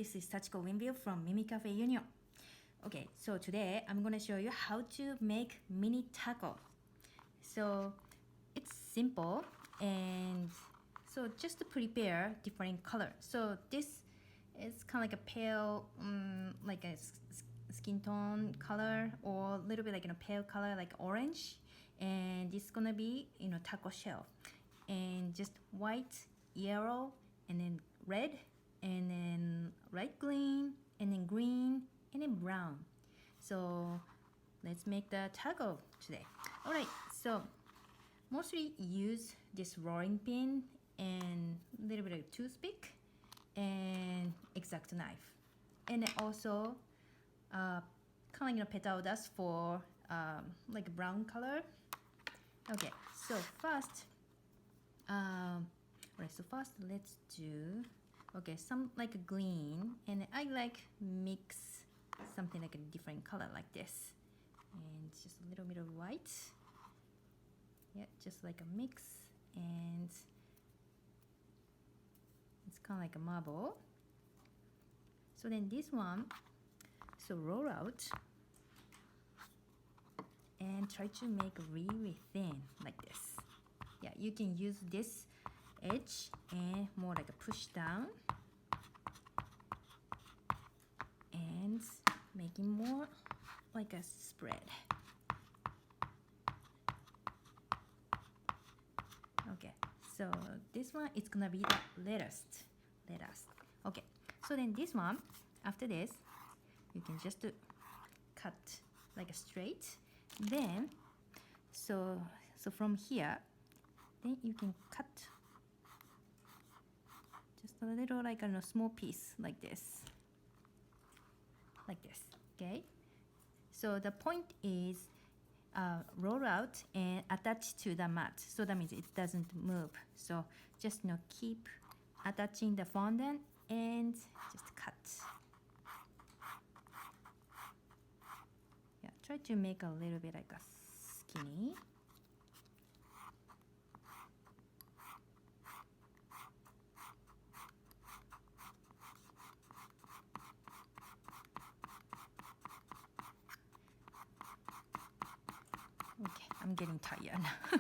this is Sachiko Winville from Mimicafe Union. Okay, so today I'm gonna show you how to make mini taco. So it's simple, and so just to prepare different color. So this is kind of like a pale, like a skin tone color, or a little bit like pale color like orange, and it's gonna be taco shell, and just white, yellow, and then red, and then light green, and then green, and then brown. So let's make the taco today. All right, so mostly use this rolling pin and a little bit of toothpick and X-Acto knife, and then also kind of petal dust for like brown color. Okay, so first alright, so first let's do some like a green, and I like mix something like a different color like this, and just a little bit of white. Yeah, just like a mix, and it's kind of like a marble. So then this one, so roll out and try to make really thin like this. Yeah, you can use this edge and more like a push down and making more like a spread. Okay, so this one it's gonna be the lettuce. Okay, so then this one, after this, you can just cut like a straight. Then so from here, then you can cut just a little like a small piece like this. Okay, so the point is roll out and attach to the mat, so that means it doesn't move. So just keep attaching the fondant and just cut. Yeah, try to make a little bit like a skinny. Okay, I'm getting tired now.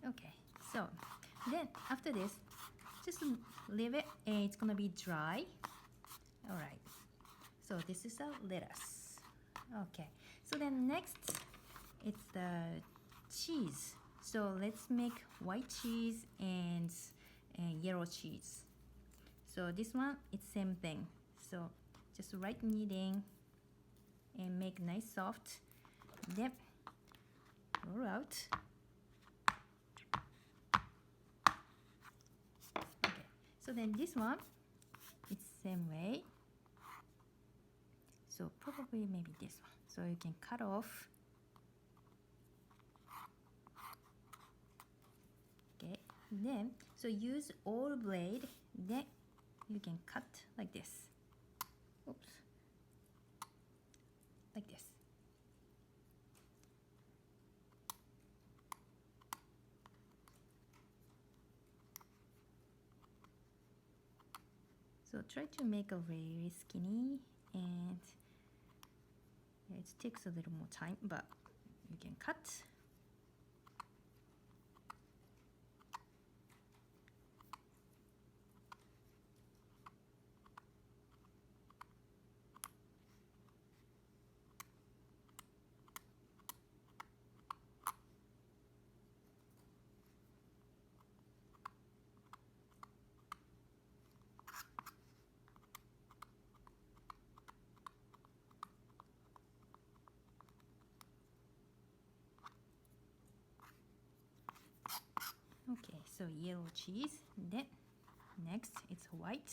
Okay, so then after this, just leave it and it's gonna be dry. All right, so this is a lettuce. Okay, so then next it's the cheese. So let's make white cheese and yellow cheese. So this one, it's same thing. So just right kneading and make nice soft. Then roll out. Okay, so then this one, it's same way. So probably maybe this one. So you can cut off. Okay, then so use all blade. Then you can cut like this. Oops. Like this. So try to make a very skinny, and yeah, it takes a little more time, but you can cut. Okay, so yellow cheese. Then next it's white.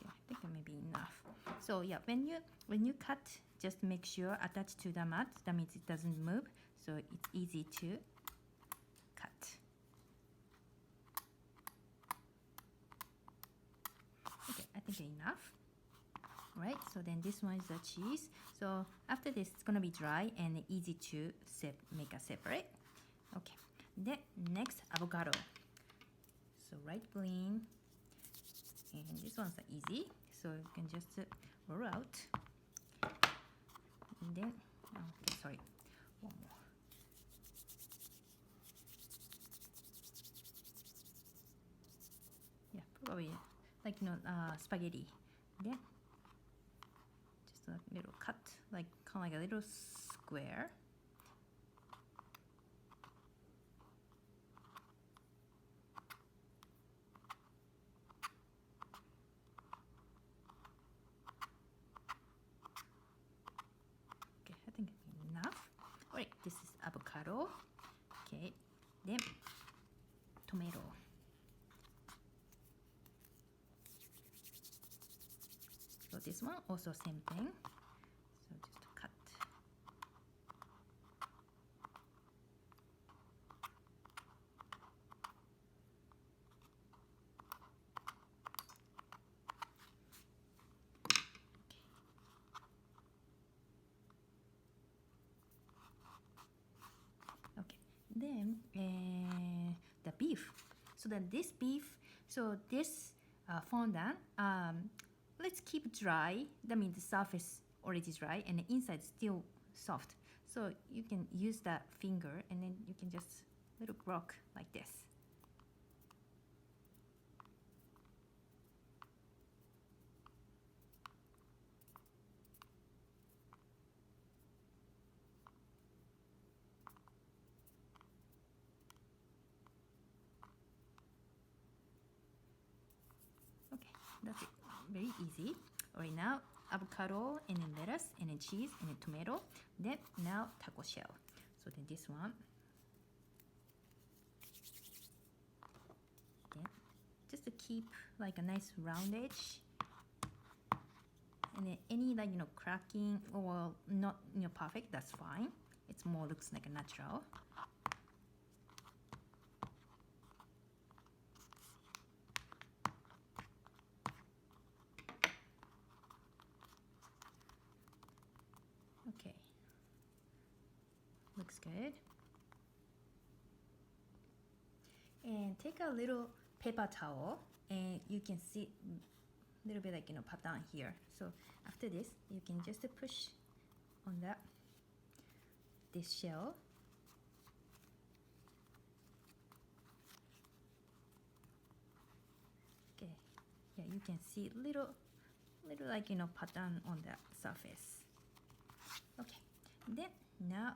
Yeah, I think it may be enough. So yeah, when you cut, just make sure attach to the mat. That means it doesn't move. so it's easy to cut. Okay, I think enough. Right, so then this one is the cheese. So after this, it's gonna be dry and easy to make a separate. Okay, then next avocado. So right green, and this one's easy. So you can just roll out. And then, okay, sorry, one more. Yeah, probably like spaghetti. Then just a little cut, like kind of like a little square. Okay, I think enough. Alright, this is avocado. Okay, then tomato. So this one also same thing. So just cut. Okay. Then the beef. So then this beef. So this fondant. Let's keep dry. That means the surface already dry and the inside still soft. So you can use that finger and then you can just little rock like this. Okay, that's it. Very easy. Alright, now avocado and then lettuce and then cheese and then tomato. Then now taco shell. So then this one. Then just to keep like a nice round edge. And then any like cracking or not perfect, that's fine. It's more looks like a natural. Okay, looks good. And take a little paper towel and you can see a little bit like pattern here. So after this, you can just push on this shell. Okay, yeah, you can see little like pattern on the surface. Okay, then now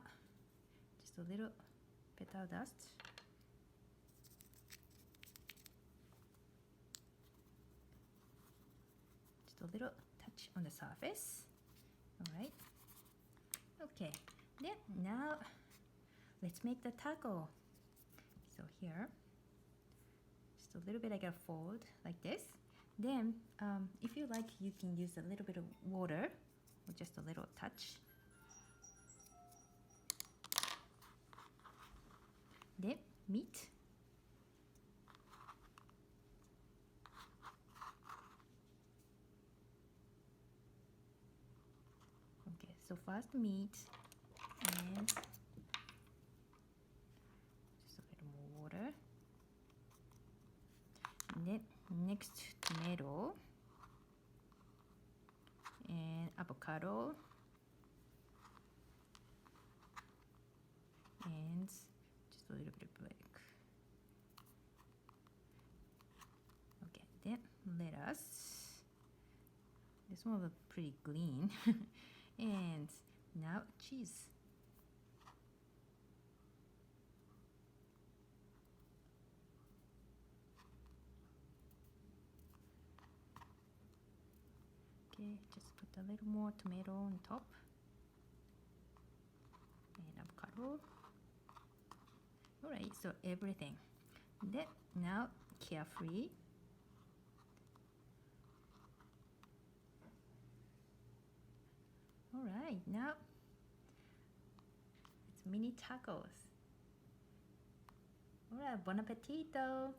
just a little petal dust. Just a little touch on the surface. All right. Okay, then now let's make the taco. So here, just a little bit like a fold like this. Then if you like, you can use a little bit of water or just a little touch. Then meat. Okay, so first meat and just a little more water. And then next tomato and avocado and just a little bit of black. Okay, then lettuce. This one looks pretty green. And now cheese. Okay, just put a little more tomato on top and avocado. Alright, so everything. Then now carefree. Alright, now let's mini tacos. Alright, buon appetito!